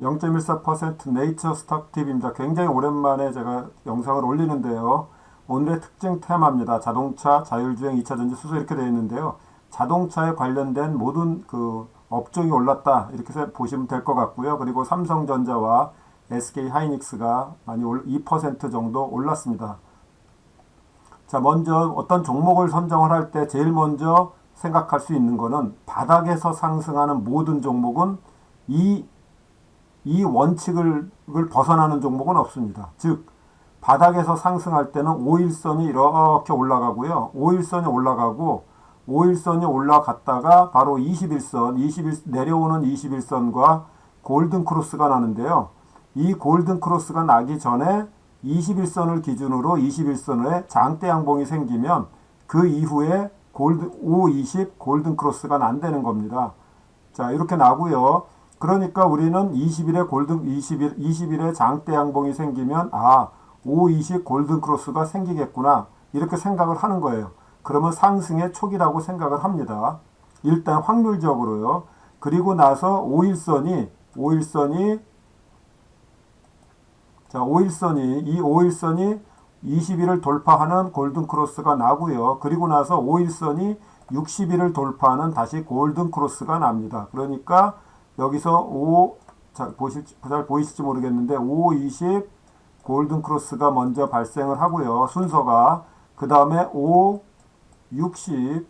0.14% 네이처 스탁 팁입니다. 굉장히 오랜만에 제가 영상을 올리는데요. 오늘의 특징 테마입니다. 자동차, 자율주행, 2차전지, 수소 이렇게 되어 있는데요. 자동차에 관련된 모든 그 업종이 올랐다 이렇게 보시면 될 것 같고요. 그리고 삼성전자와 SK 하이닉스가 많이 2% 정도 올랐습니다. 자, 먼저 어떤 종목을 선정을 할 때 제일 먼저 생각할 수 있는 거는 바닥에서 상승하는 모든 종목은 이 원칙을 벗어나는 종목은 없습니다. 즉 바닥에서 상승할 때는 5일선이 이렇게 올라가고요. 5일선이 올라가고 5일선이 올라갔다가 바로 21선, 내려오는 21선과 골든 크로스가 나는데요. 이 골든 크로스가 나기 전에 21선을 기준으로 21선에 장대 양봉이 생기면 그 이후에 520 골든 크로스가 난다는 겁니다. 자, 이렇게 나고요. 그러니까 우리는 20일에 20일에 장대 양봉이 생기면 520 골든 크로스가 생기겠구나. 이렇게 생각을 하는 거예요. 그러면 상승의 초기라고 생각을 합니다. 일단 확률적으로요. 그리고 나서 5일선이 이 5일선이 20일을 돌파하는 골든 크로스가 나고요. 그리고 나서 5일선이 60일을 돌파하는 다시 골든 크로스가 납니다. 그러니까 여기서 잘 보이실지 모르겠는데 520 골든 크로스가 먼저 발생을 하고요. 순서가 그 다음에 560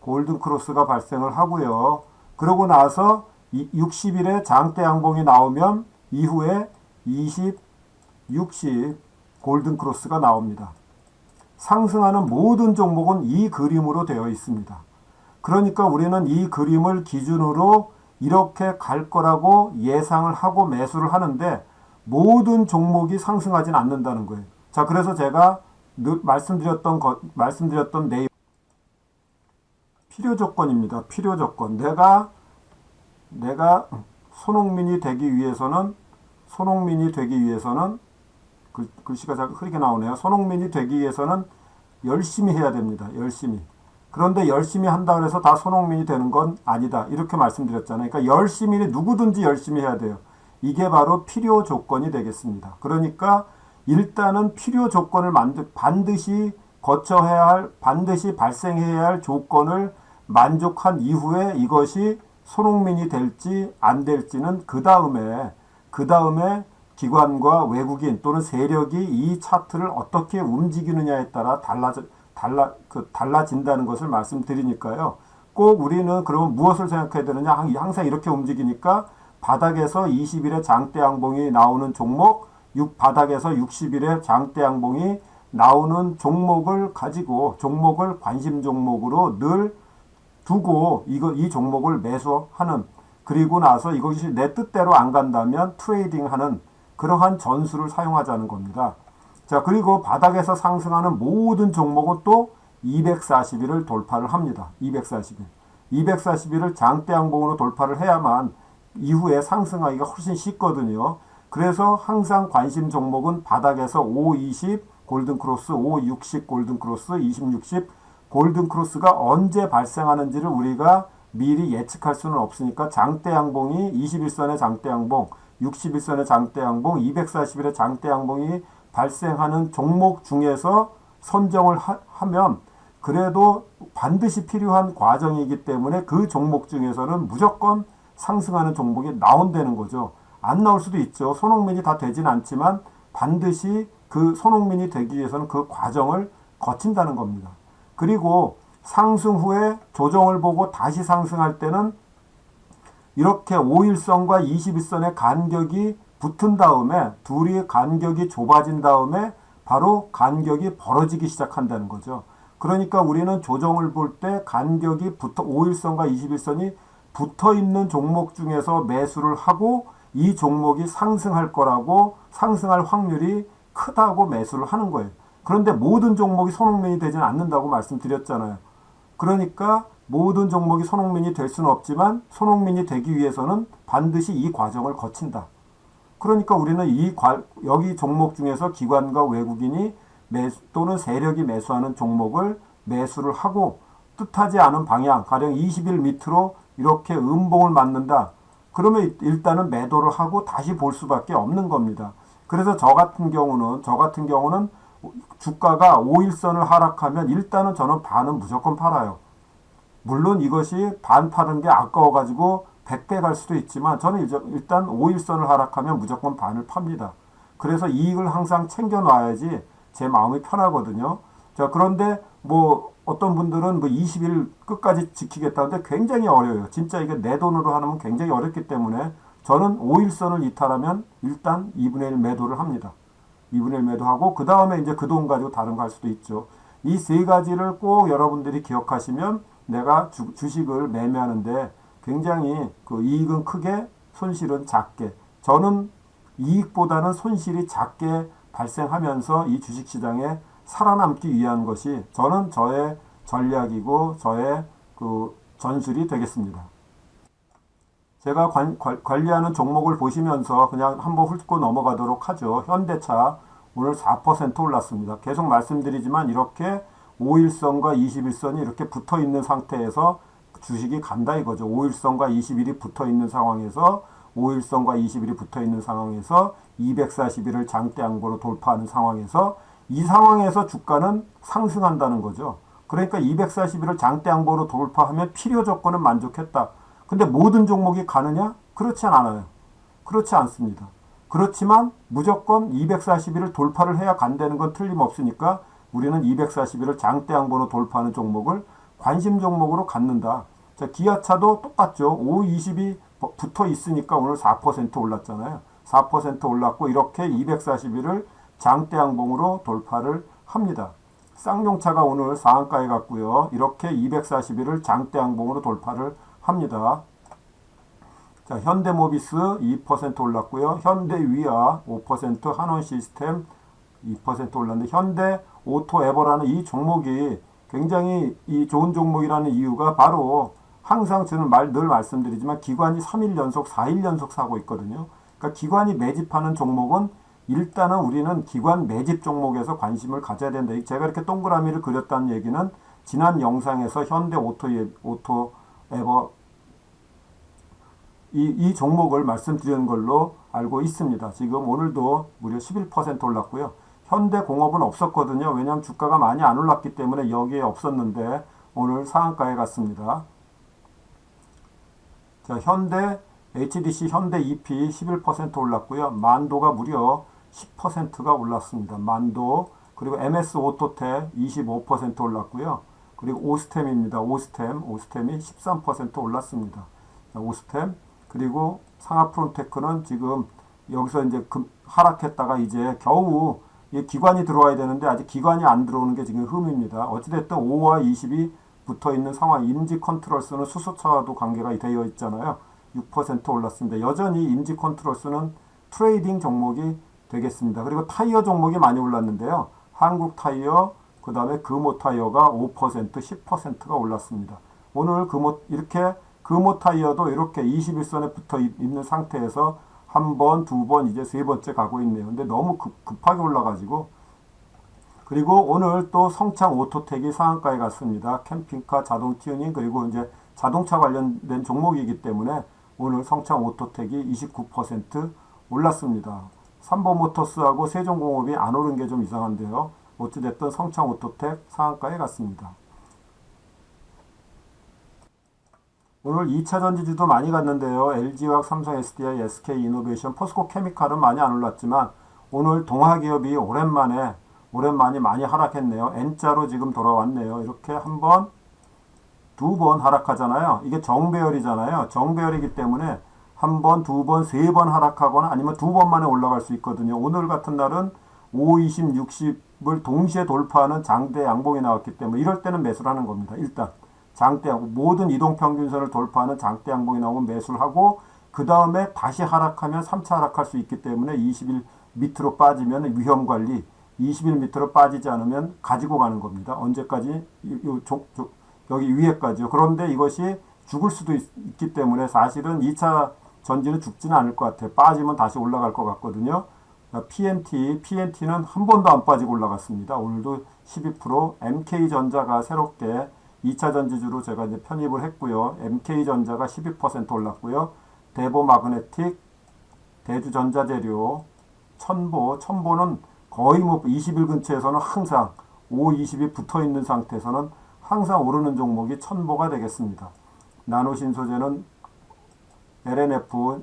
골든 크로스가 발생을 하고요. 그러고 나서 60일에 장대 양봉이 나오면 이후에 20, 60 골든 크로스가 나옵니다. 상승하는 모든 종목은 이 그림으로 되어 있습니다. 그러니까 우리는 이 그림을 기준으로 이렇게 갈 거라고 예상을 하고 매수를 하는데 모든 종목이 상승하진 않는다는 거예요. 자, 그래서 제가 말씀드렸던 내용 필요 조건입니다. 필요 조건. 내가 손흥민이 되기 위해서는 글씨가 자꾸 흐리게 나오네요. 손흥민이 되기 위해서는 열심히 해야 됩니다. 열심히. 그런데 열심히 한다 그래서 다 손흥민이 되는 건 아니다. 이렇게 말씀드렸잖아요. 그러니까 열심히 누구든지 열심히 해야 돼요. 이게 바로 필요 조건이 되겠습니다. 그러니까 일단은 필요 조건을 반드시 발생해야 할 조건을 만족한 이후에 이것이 손흥민이 될지 안 될지는 그 다음에 기관과 외국인 또는 세력이 이 차트를 어떻게 움직이느냐에 따라 달라진다는 것을 말씀드리니까요. 꼭 우리는 그러면 무엇을 생각해야 되느냐? 항상 이렇게 움직이니까 바닥에서 20일에 장대 양봉이 나오는 종목, 바닥에서 60일에 장대 양봉이 나오는 종목을 가지고 종목을 관심 종목으로 늘 두고 이 종목을 매수하는, 그리고 나서 이것이 내 뜻대로 안 간다면 트레이딩하는 그러한 전술을 사용하자는 겁니다. 자, 그리고 바닥에서 상승하는 모든 종목은 또 240일을 돌파를 합니다. 240일을 장대 양봉으로 돌파를 해야만 이후에 상승하기가 훨씬 쉽거든요. 그래서 항상 관심 종목은 바닥에서 520 골든 크로스, 560 골든 크로스, 2060 골든 크로스가 언제 발생하는지를 우리가 미리 예측할 수는 없으니까 장대 양봉이 21선의 장대 양봉, 61선의 장대 양봉, 240일의 장대 양봉이 발생하는 종목 중에서 선정을 하면 그래도 반드시 필요한 과정이기 때문에 그 종목 중에서는 무조건 상승하는 종목이 나온다는 거죠. 안 나올 수도 있죠. 손흥민이 다 되진 않지만 반드시 그 손흥민이 되기 위해서는 그 과정을 거친다는 겁니다. 그리고 상승 후에 조정을 보고 다시 상승할 때는 이렇게 5일선과 21선의 간격이 붙은 다음에 둘이 간격이 좁아진 다음에 바로 간격이 벌어지기 시작한다는 거죠. 그러니까 우리는 조정을 볼 때 간격이 5일선과 21선이 붙어 있는 종목 중에서 매수를 하고 이 종목이 상승할 거라고, 상승할 확률이 크다고 매수를 하는 거예요. 그런데 모든 종목이 손흥민이 되지는 않는다고 말씀드렸잖아요. 그러니까 모든 종목이 손흥민이 될 수는 없지만 손흥민이 되기 위해서는 반드시 이 과정을 거친다. 그러니까 우리는 여기 종목 중에서 기관과 외국인이 또는 세력이 매수하는 종목을 매수를 하고 뜻하지 않은 방향, 가령 20일 밑으로 이렇게 음봉을 맞는다. 그러면 일단은 매도를 하고 다시 볼 수밖에 없는 겁니다. 그래서 저 같은 경우는 주가가 5일선을 하락하면 일단은 저는 반은 무조건 팔아요. 물론 이것이 반 파는 게 아까워가지고 100배 갈 수도 있지만 저는 일단 5일선을 하락하면 무조건 반을 팝니다. 그래서 이익을 항상 챙겨놔야지 제 마음이 편하거든요. 자, 그런데 뭐 어떤 분들은 뭐 20일 끝까지 지키겠다는데 굉장히 어려워요. 진짜 이게 내 돈으로 하면 굉장히 어렵기 때문에 저는 5일선을 이탈하면 일단 2분의 1 매도를 합니다. 2분의 1 매도하고 그 다음에 이제 그 돈 가지고 다른 거 할 수도 있죠. 이 세 가지를 꼭 여러분들이 기억하시면 내가 주식을 매매하는데 굉장히 그 이익은 크게 손실은 작게 저는 이익보다는 손실이 작게 발생하면서 이 주식시장에 살아남기 위한 것이 저는 저의 전략이고 저의 그 전술이 되겠습니다. 제가 관리하는 종목을 보시면서 그냥 한번 훑고 넘어가도록 하죠. 현대차 오늘 4% 올랐습니다. 계속 말씀드리지만 이렇게 5일선과 21선이 이렇게 붙어 있는 상태에서 주식이 간다 이거죠. 5일선과 20일이 붙어 있는 상황에서 5일선과 20일이 붙어 있는 상황에서 240일을 장대 양보로 돌파하는 상황에서 이 상황에서 주가는 상승한다는 거죠. 그러니까 240일을 장대 양보로 돌파하면 필요 조건은 만족했다. 근데 모든 종목이 가느냐? 그렇지 않아요. 그렇지 않습니다. 그렇지만 무조건 240일을 돌파를 해야 간다는 건 틀림없으니까 우리는 240일을 장대 양보로 돌파하는 종목을 관심 종목으로 갖는다. 자, 기아차도 똑같죠. 5, 20이 붙어 있으니까 오늘 4% 올랐잖아요. 4% 올랐고 이렇게 240일을 장대 양봉으로 돌파를 합니다. 쌍용차가 오늘 상한가에 갔고요. 이렇게 240일을 장대 양봉으로 돌파를 합니다. 자, 현대모비스 2% 올랐고요. 현대위아 5%, 한원시스템 2% 올랐는데 현대오토에버라는 이 종목이 굉장히 이 좋은 종목이라는 이유가 바로 항상 저는 늘 말씀드리지만 기관이 3일 연속, 4일 연속 사고 있거든요. 그러니까 기관이 매집하는 종목은 일단은 우리는 기관 매집 종목에서 관심을 가져야 된다. 제가 이렇게 동그라미를 그렸다는 얘기는 지난 영상에서 현대오토에버 이 종목을 말씀드리는 걸로 알고 있습니다. 지금 오늘도 무려 11% 올랐고요. 현대공업은 없었거든요. 왜냐하면 주가가 많이 안 올랐기 때문에 여기에 없었는데 오늘 상한가에 갔습니다. 자, 현대 HDC 현대 EP 11% 올랐고요. 만도가 무려 10%가 올랐습니다. 만도 그리고 MS 오토텍 25% 올랐고요. 그리고 오스템입니다. 오스템이 13% 올랐습니다. 자, 오스템 그리고 상하프론테크는 지금 여기서 이제 하락했다가 이제 겨우 기관이 들어와야 되는데 아직 기관이 안 들어오는 게 지금 흠입니다. 어찌됐든 5와 20이 붙어 있는 상황, 인지 컨트롤스는 수소차와도 관계가 되어 있잖아요. 6% 올랐습니다. 여전히 인지 컨트롤스는 트레이딩 종목이 되겠습니다. 그리고 타이어 종목이 많이 올랐는데요. 한국 타이어, 그 다음에 금호 타이어가 5%, 10%가 올랐습니다. 오늘 이렇게 금호 타이어도 이렇게 21선에 붙어 있는 상태에서 한 번, 두 번, 이제 세 번째 가고 있네요. 근데 너무 급하게 올라가지고. 그리고 오늘 또 성창 오토텍이 상한가에 갔습니다. 캠핑카, 자동 튜닝, 그리고 이제 자동차 관련된 종목이기 때문에 오늘 성창 오토텍이 29% 올랐습니다. 삼보모터스하고 세종공업이 안 오른 게 좀 이상한데요. 어찌됐든 성창 오토텍 상한가에 갔습니다. 오늘 2차 전지주도 많이 갔는데요. LG화학, 삼성 SDI, SK이노베이션, 포스코케미칼은 많이 안 올랐지만 오늘 동화기업이 오랜만에 많이 하락했네요. N자로 지금 돌아왔네요. 이렇게 한 번, 두 번 하락하잖아요. 이게 정배열이잖아요. 정배열이기 때문에 한 번, 두 번, 세 번 하락하거나 아니면 두 번 만에 올라갈 수 있거든요. 오늘 같은 날은 5, 20, 60을 동시에 돌파하는 장대 양봉이 나왔기 때문에 이럴 때는 매수를 하는 겁니다. 일단 장대 양봉, 모든 이동평균선을 돌파하는 장대 양봉이 나오면 매수를 하고 그 다음에 다시 하락하면 3차 하락할 수 있기 때문에 20일 밑으로 빠지면 위험관리, 20일 밑으로 빠지지 않으면 가지고 가는 겁니다. 언제까지? 여기 위에까지요. 그런데 이것이 죽을 수도 있기 때문에 사실은 2차 전지는 죽지는 않을 것 같아요. 빠지면 다시 올라갈 것 같거든요. PNT는 한 번도 안 빠지고 올라갔습니다. 오늘도 12%, MK전자가 새롭게 2차 전지주로 제가 이제 편입을 했고요. MK전자가 12% 올랐고요. 대보 마그네틱, 대주전자재료, 첨보는 거의 뭐 20일 근처에서는 항상 5, 20이 붙어 있는 상태에서는 항상 오르는 종목이 첨보가 되겠습니다. 나노신소재는 LNF,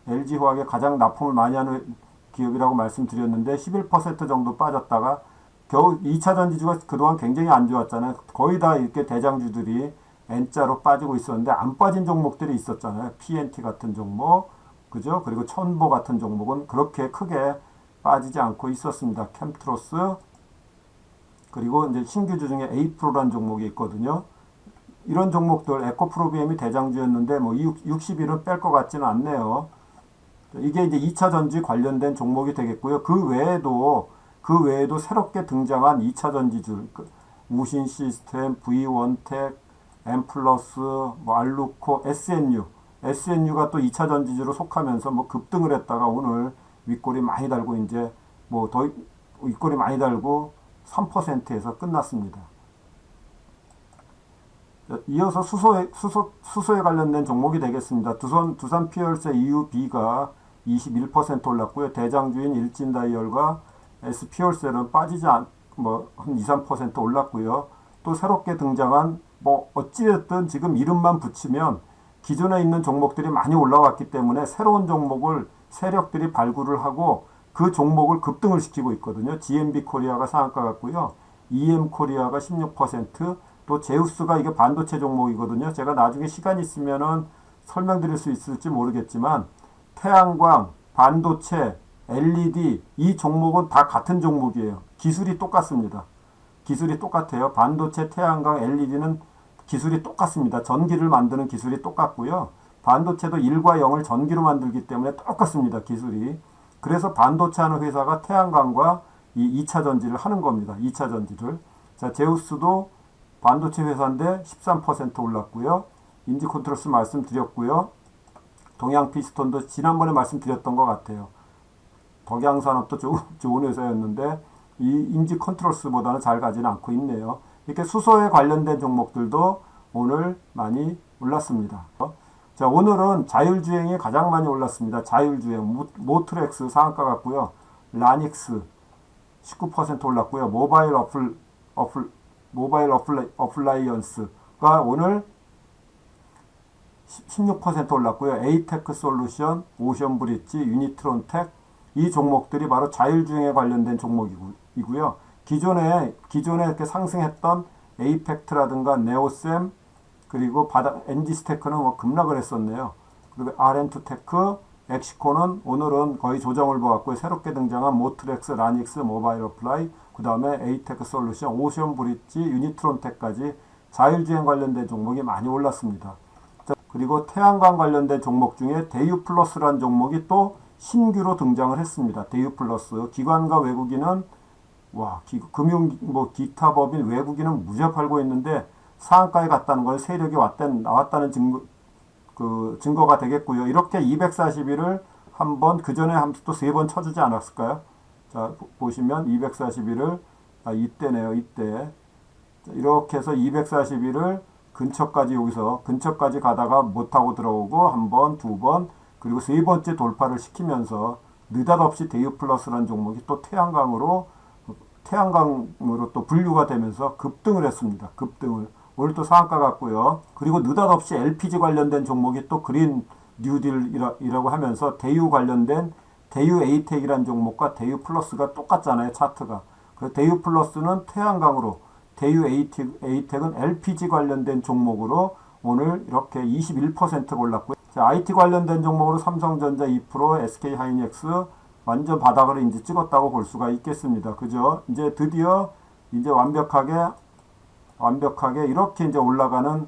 LG화학에 가장 납품을 많이 하는 기업이라고 말씀드렸는데 11% 정도 빠졌다가 겨우 2차 전지주가 그동안 굉장히 안 좋았잖아요. 거의 다 이렇게 대장주들이 N자로 빠지고 있었는데 안 빠진 종목들이 있었잖아요. PNT 같은 종목, 그죠? 그리고 첨보 같은 종목은 그렇게 크게 빠지지 않고 있었습니다. 캠트로스, 그리고 이제 신규주 중에 에이프로라는 종목이 있거든요. 이런 종목들, 에코프로비엠이 대장주였는데 뭐 60일은 뺄 것 같지는 않네요. 이게 이제 2차 전지 관련된 종목이 되겠고요. 그 외에도 새롭게 등장한 2차 전지줄, 우신 시스템, V1텍, 엠플러스, 뭐 알루코, SNU가 또 2차 전지주로 속하면서 뭐 급등을 했다가 오늘 윗꼬리 많이 달고 이제 뭐 더 윗꼬리 많이 달고 3%에서 끝났습니다. 이어서 수소에 관련된 종목이 되겠습니다. 두산 피얼스 EUB가 21% 올랐고요. 대장주인 일진다이얼과 S피얼셀은 빠지지 한 2, 3% 올랐고요. 또 새롭게 등장한 뭐 어찌됐든 지금 이름만 붙이면 기존에 있는 종목들이 많이 올라왔기 때문에 새로운 종목을 세력들이 발굴을 하고 그 종목을 급등을 시키고 있거든요. GMB 코리아가 상한가 같고요. EM 코리아가 16%, 또 제우스가 이게 반도체 종목이거든요. 제가 나중에 시간 있으면은 설명드릴 수 있을지 모르겠지만 태양광, 반도체, LED 이 종목은 다 같은 종목이에요. 기술이 똑같습니다. 기술이 똑같아요. 반도체, 태양광, LED는 기술이 똑같습니다. 전기를 만드는 기술이 똑같고요. 반도체도 1과 0을 전기로 만들기 때문에 똑같습니다. 기술이. 그래서 반도체 하는 회사가 태양광과 이 2차 전지를 하는 겁니다. 2차 전지를. 자, 제우스도 반도체 회사인데 13% 올랐고요. 인지컨트롤스 말씀드렸고요. 동양피스톤도 지난번에 말씀드렸던 것 같아요. 덕양산업도 좋은 회사였는데 이 인지컨트롤스보다는 잘 가지는 않고 있네요. 이렇게 수소에 관련된 종목들도 오늘 많이 올랐습니다. 자, 오늘은 자율주행이 가장 많이 올랐습니다. 자율주행, 모트렉스 상한가 같고요. 라닉스 19% 올랐고요. 모바일 어플라이언스가 오늘 16% 올랐고요. 에이테크 솔루션, 오션브릿지, 유니트론텍 이 종목들이 바로 자율주행에 관련된 종목이고요. 기존에 이렇게 상승했던 에이펙트라든가 네오셈 그리고 엔지스테크는 뭐 급락을 했었네요. 그리고 RN2테크, 엑시코는 오늘은 거의 조정을 보았고요. 새롭게 등장한 모트렉스, 라닉스, 모바일 어플라이, 그 다음에 에이테크 솔루션, 오션 브릿지, 유니트론텍까지 자율주행 관련된 종목이 많이 올랐습니다. 그리고 태양광 관련된 종목 중에 대유플러스라는 종목이 또 신규로 등장을 했습니다. 대유플러스. 기관과 외국인은 기타 법인 외국인은 무지하게 팔고 있는데 상한가에 갔다는 건 세력이 나왔다는 증거가 되겠고요. 이렇게 241을 한번 그 전에 또 3번 쳐주지 않았을까요? 자, 보시면 241을 이때네요. 이때. 자, 이렇게 해서 241을 근처까지 가다가 못하고 들어오고 한 번, 두 번, 그리고 세 번째 돌파를 시키면서 느닷없이 대유플러스라는 종목이 또 태양광으로 또 분류가 되면서 급등을 했습니다. 오늘 또 상한가 같고요. 그리고 느닷없이 LPG 관련된 종목이 또 그린 뉴딜이라고 하면서 대유 관련된 대유 에이텍이라는 종목과 대유 플러스가 똑같잖아요. 차트가. 그래서 대유 플러스는 태양광으로, 대유 에이텍은 LPG 관련된 종목으로 오늘 이렇게 21% 올랐고요. 자, IT 관련된 종목으로 삼성전자 2%, SK하이닉스 완전 바닥을 이제 찍었다고 볼 수가 있겠습니다. 그죠? 이제 드디어 이제 완벽하게 이렇게 이제 올라가는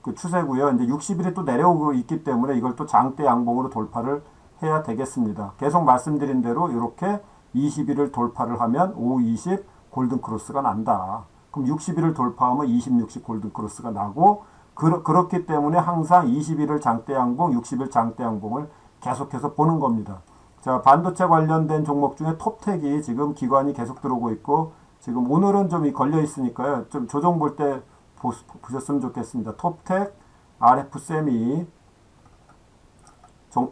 그 추세고요. 이제 60일이 또 내려오고 있기 때문에 이걸 또 장대 양봉으로 돌파를 해야 되겠습니다. 계속 말씀드린 대로 이렇게 20일을 돌파를 하면 5, 20 골든 크로스가 난다. 그럼 60일을 돌파하면 20, 60 골든 크로스가 나고 그렇기 때문에 항상 20일을 장대 양봉, 60일 장대 양봉을 계속해서 보는 겁니다. 자, 반도체 관련된 종목 중에 톱텍이 지금 기관이 계속 들어오고 있고 지금 오늘은 좀 걸려 있으니까요. 좀 조정 볼 때 보셨으면 좋겠습니다. 톱텍, RF세미,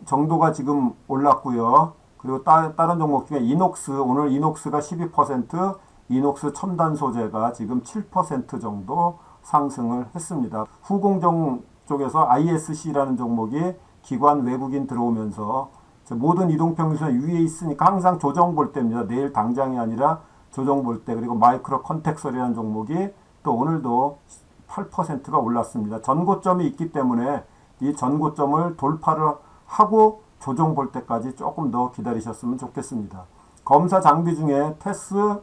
정도가 지금 올랐고요. 그리고 다른 종목 중에 이녹스, 오늘 이녹스가 12%, 이녹스 첨단 소재가 지금 7% 정도 상승을 했습니다. 후공정 쪽에서 ISC라는 종목이 기관 외국인 들어오면서 모든 이동평균선 위에 있으니까 항상 조정 볼 때입니다. 내일 당장이 아니라 조정 볼 때. 그리고 마이크로 컨텍설이라는 종목이 또 오늘도 8%가 올랐습니다. 전고점이 있기 때문에 이 전고점을 돌파를 하고 조정 볼 때까지 조금 더 기다리셨으면 좋겠습니다. 검사 장비 중에 테스,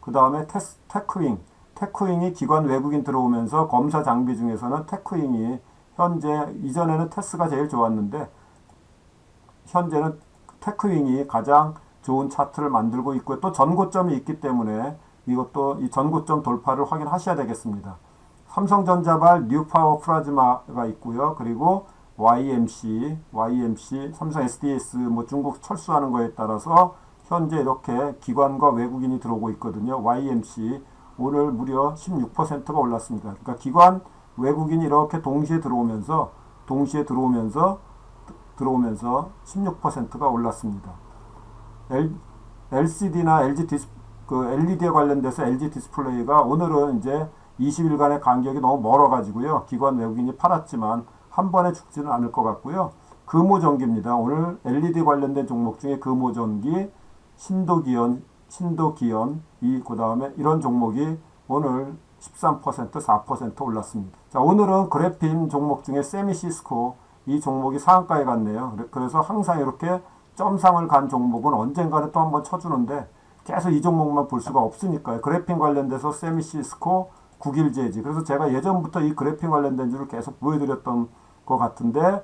그 다음에 테크윙. 테크윙이 기관 외국인 들어오면서 검사 장비 중에서는 테크윙이 현재, 이전에는 테스가 제일 좋았는데 현재는 테크윙이 가장 좋은 차트를 만들고 있고요. 또 전고점이 있기 때문에 이것도 이 전고점 돌파를 확인하셔야 되겠습니다. 삼성전자발 뉴파워 플라즈마가 있고요. 그리고 YMC, 삼성 SDS, 뭐 중국 철수하는 거에 따라서 현재 이렇게 기관과 외국인이 들어오고 있거든요. YMC 오늘 무려 16%가 올랐습니다. 그러니까 기관 외국인이 이렇게 동시에 들어오면서 16%가 올랐습니다. LCD나 LED에 관련돼서 LG 디스플레이가 오늘은 이제 20일간의 간격이 너무 멀어가지고요. 기관 외국인이 팔았지만 한 번에 죽지는 않을 것 같고요. 금호전기입니다. 오늘 LED 관련된 종목 중에 금호전기, 신도기연, 그 다음에 이런 종목이 오늘 13%, 4% 올랐습니다. 자, 오늘은 그래핀 종목 중에 세미시스코 이 종목이 상한가에 갔네요. 그래서 항상 이렇게 점상을 간 종목은 언젠가는 또 한번 쳐주는데 계속 이 종목만 볼 수가 없으니까요. 그래핀 관련돼서 세미시스코, 국일제지. 그래서 제가 예전부터 이 그래핀 관련된 줄을 계속 보여드렸던 것 같은데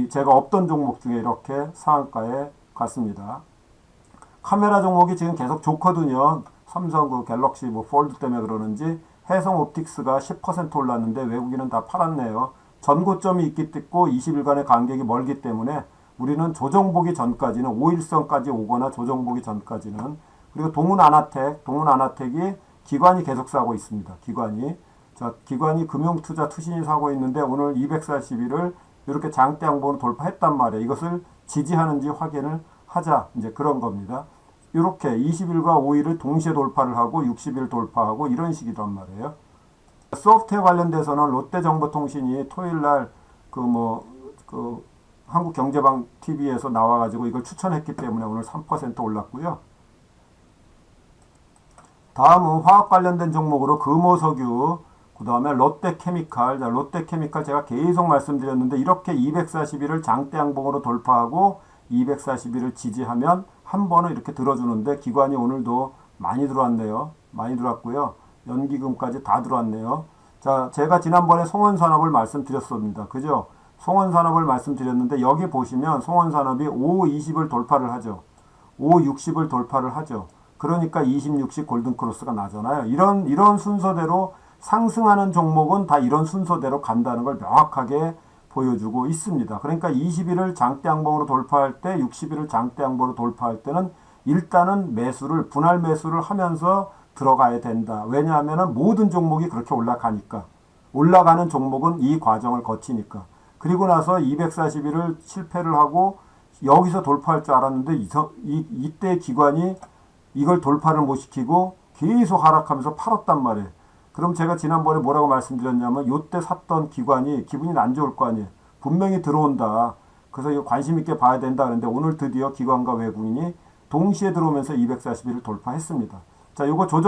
제가 없던 종목 중에 이렇게 상한가에 갔습니다. 카메라 종목이 지금 계속 좋거든요. 삼성 그 갤럭시 뭐 폴드 때문에 그러는지 해성 옵틱스가 10% 올랐는데 외국인은 다 팔았네요. 전고점이 있기 때문에 20일간의 간격이 멀기 때문에 우리는 조정 보기 전까지는 5일선까지 오거나 조정 보기 전까지는 그리고 동훈아나텍이 기관이 계속 사고 있습니다. 기관이 금융투자 투신이 사고 있는데 오늘 241을 이렇게 장대 양봉으로 돌파했단 말이에요. 이것을 지지하는지 확인을 하자. 이제 그런 겁니다. 이렇게 20일과 5일을 동시에 돌파를 하고 60일 돌파하고 이런 식이란 말이에요. 소프트웨어 관련돼서는 롯데정보통신이 토요일날 한국경제방 TV에서 나와가지고 이걸 추천했기 때문에 오늘 3% 올랐고요. 다음은 화학 관련된 종목으로 금호석유, 그 다음에 롯데케미칼. 자, 롯데케미칼 제가 계속 말씀드렸는데 이렇게 241을 장대 양봉으로 돌파하고 241을 지지하면 한 번은 이렇게 들어주는데 기관이 오늘도 많이 들어왔네요. 많이 들어왔고요. 연기금까지 다 들어왔네요. 자, 제가 지난번에 송원산업을 말씀드렸습니다. 그죠? 송원산업을 말씀드렸는데 여기 보시면 송원산업이 520을 돌파를 하죠. 560을 돌파를 하죠. 그러니까 26시 골든크로스가 나잖아요. 이런 순서대로 상승하는 종목은 다 이런 순서대로 간다는 걸 명확하게 보여주고 있습니다. 그러니까 20일을 장대 양봉으로 돌파할 때 60일을 장대 양봉으로 돌파할 때는 일단은 분할 매수를 하면서 들어가야 된다. 왜냐하면 모든 종목이 그렇게 올라가니까. 올라가는 종목은 이 과정을 거치니까. 그리고 나서 241을 실패를 하고 여기서 돌파할 줄 알았는데 이때 기관이 이걸 돌파를 못 시키고 계속 하락하면서 팔았단 말이에요. 그럼 제가 지난번에 뭐라고 말씀드렸냐면 이때 샀던 기관이 기분이 안 좋을 거 아니에요. 분명히 들어온다. 그래서 이거 관심 있게 봐야 된다. 그런데 오늘 드디어 기관과 외국인이 동시에 들어오면서 241을 돌파했습니다. 자, 이거 저는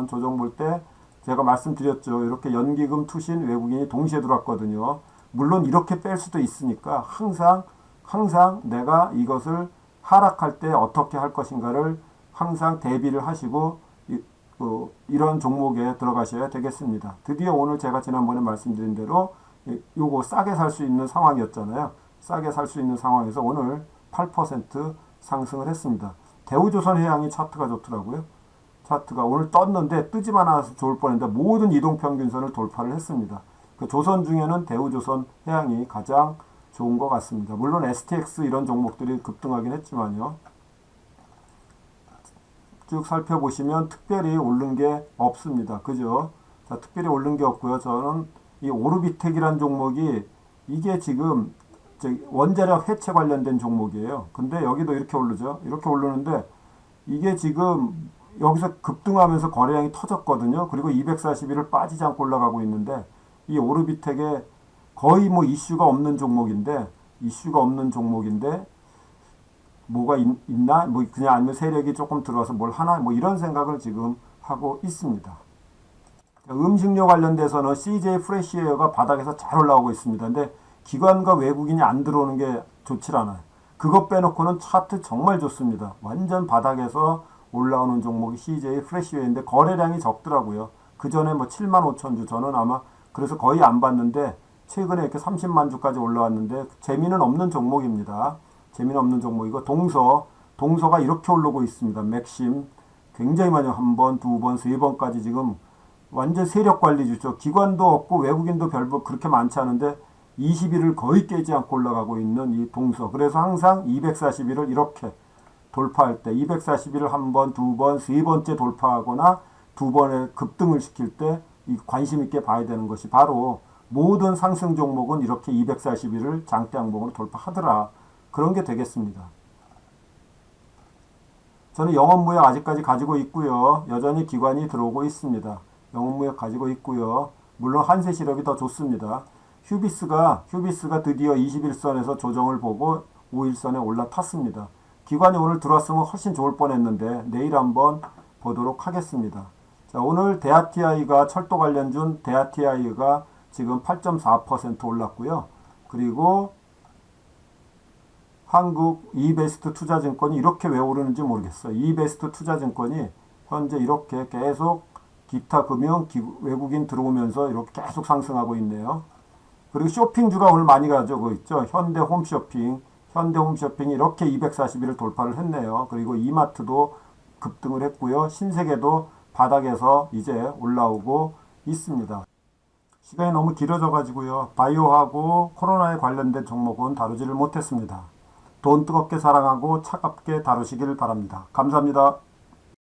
조정 볼 때 제가 말씀드렸죠. 이렇게 연기금, 투신, 외국인이 동시에 들어왔거든요. 물론 이렇게 뺄 수도 있으니까 항상 내가 이것을 하락할 때 어떻게 할 것인가를 항상 대비를 하시고 이런 종목에 들어가셔야 되겠습니다. 드디어 오늘 제가 지난번에 말씀드린 대로 요거 싸게 살 수 있는 상황이었잖아요. 싸게 살 수 있는 상황에서 오늘 8% 상승을 했습니다. 대우조선해양이 차트가 좋더라고요. 차트가 오늘 떴는데 뜨지만 않아서 좋을 뻔했는데 모든 이동평균선을 돌파를 했습니다. 그 조선 중에는 대우조선해양이 가장 좋은 것 같습니다. 물론 STX 이런 종목들이 급등하긴 했지만요. 쭉 살펴보시면 특별히 오른 게 없습니다. 그죠? 자, 특별히 오른 게 없고요. 저는 이 오르비텍이라는 종목이 이게 지금 원자력 해체 관련된 종목이에요. 근데 여기도 이렇게 오르죠. 이렇게 오르는데 이게 지금 여기서 급등하면서 거래량이 터졌거든요. 그리고 241을 빠지지 않고 올라가고 있는데 이 오르비텍에 거의 뭐 이슈가 없는 종목인데 뭐가 있나? 뭐 그냥 아니면 세력이 조금 들어와서 뭘 하나? 뭐 이런 생각을 지금 하고 있습니다. 음식료 관련돼서는 CJ 프레시웨어가 바닥에서 잘 올라오고 있습니다. 근데 기관과 외국인이 안 들어오는 게 좋질 않아요. 그것 빼놓고는 차트 정말 좋습니다. 완전 바닥에서 올라오는 종목이 CJ 프레시웨어인데 거래량이 적더라고요. 그 전에 뭐 7만 5천 주 저는 아마 그래서 거의 안 봤는데 최근에 이렇게 30만 주까지 올라왔는데 재미는 없는 종목입니다. 재미는 없는 종목이고 동서가 이렇게 오르고 있습니다. 맥심 굉장히 많이 한 번, 두 번, 세 번까지 지금 완전 세력 관리주죠. 기관도 없고 외국인도 별로 그렇게 많지 않은데 20일을 거의 깨지 않고 올라가고 있는 이 동서. 그래서 항상 241을 이렇게 돌파할 때 241을 한 번, 두 번, 세 번째 돌파하거나 두 번에 급등을 시킬 때 이 관심 있게 봐야 되는 것이 바로 모든 상승 종목은 이렇게 241을 장대 양봉으로 돌파하더라. 그런 게 되겠습니다. 저는 영업무역 아직까지 가지고 있고요. 여전히 기관이 들어오고 있습니다. 영업무역 가지고 있고요. 물론 한세실업이 더 좋습니다. 휴비스가 드디어 21선에서 조정을 보고 5일선에 올라탔습니다. 기관이 오늘 들어왔으면 훨씬 좋을 뻔했는데 내일 한번 보도록 하겠습니다. 자, 오늘 대아TI가 철도 관련준 대아TI가 지금 8.4% 올랐고요. 그리고 한국 이베스트 투자증권이 이렇게 왜 오르는지 모르겠어요. 이베스트 투자증권이 현재 이렇게 계속 기타 금융 외국인 들어오면서 이렇게 계속 상승하고 있네요. 그리고 쇼핑주가 오늘 많이 가지고 있죠. 현대홈쇼핑이 이렇게 241을 돌파를 했네요. 그리고 이마트도 급등을 했고요. 신세계도 바닥에서 이제 올라오고 있습니다. 시간이 너무 길어져 가지고요. 바이오하고 코로나에 관련된 종목은 다루지를 못했습니다. 돈 뜨겁게 사랑하고 차갑게 다루시길 바랍니다. 감사합니다.